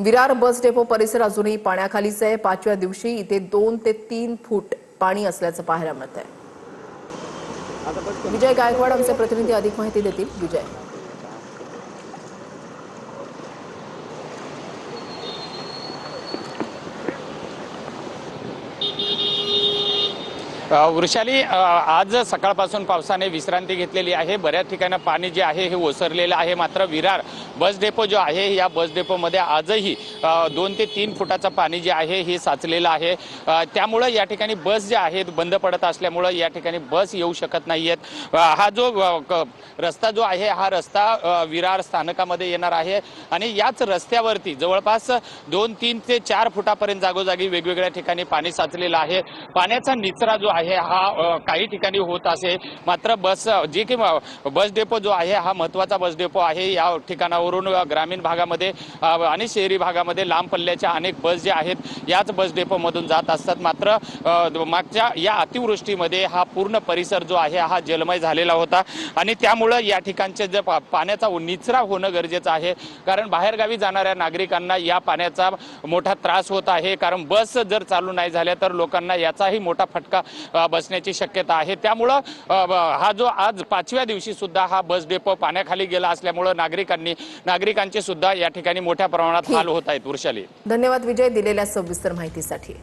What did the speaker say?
Virar bus depot परिसर अजूनही पाण्याखालीच आहे। 5व्या दिवशी इथे 2 ते 3 फूट पाणी असल्याचं पाहायला मिळत आहे। विजय गायकवाड आमचे प्रतिनिधी अधिक माहिती देतील। विजय, वृषाली, आज सकाळपासून पावसाने विश्रांती घेतलेली आहे। बऱ्याच ठिकाणी पाणी जे आहे हे ओसरलेलं आहे। मात्र विरार बस डेपो जो आहे या बस डेपोमध्ये आजही 2 ते 3 फुटाचं पाणी जे आहे हे साचलेलं आहे। त्यामुळे या ठिकाणी बस जे आहेत बंद पडत असल्यामुळे या ठिकाणी बस येऊ शकत नाहीयेत। हा जो रस्ता जो आहे हा रस्ता विरार स्थानकामध्ये येणार आहे आणि याच रस्त्यावरती जवळपास 2-3 ते 4 फुटापर्यंत जागोजागी वेगवेगळ्या ठिकाणी पाणी साचलेलं आहे। पाण्याचा निचरा जो आहे हा काही ठिकाणी होत असे, मात्र बस डेपो जो आहे हा महत्त्वाचा बस डेपो आहे। या ठिकाणावरून ग्रामीण भागामध्ये आणि शहरी भागामध्ये लांब पल्ल्याच्या अनेक बस जे आहेत याच बस डेपोमधून जात असतात। मात्र मागच्या या अतिवृष्टीमध्ये हा पूर्ण परिसर जो आहे हा जलमय झालेला होता आणि त्यामुळे या ठिकाणचे जे पाण्याचा निचरा होणं गरजेचं आहे, कारण बाहेरगावी जाणाऱ्या नागरिकांना या पाण्याचा मोठा त्रास होत आहे। कारण बस जर चालू नाही झाल्या तर लोकांना याचाही मोठा फटका बसण्याची शक्यता आहे। त्यामुळे हा जो आज 5व्या दिवशी सुद्धा हा बस डेपो पाण्याखाली गेला असल्यामुळे नागरिकांचे सुद्धा या ठिकाणी मोठ्या प्रमाणात हाल होत आहेत। वृषाली, धन्यवाद विजय दिलेल्या सविस्तर माहितीसाठी।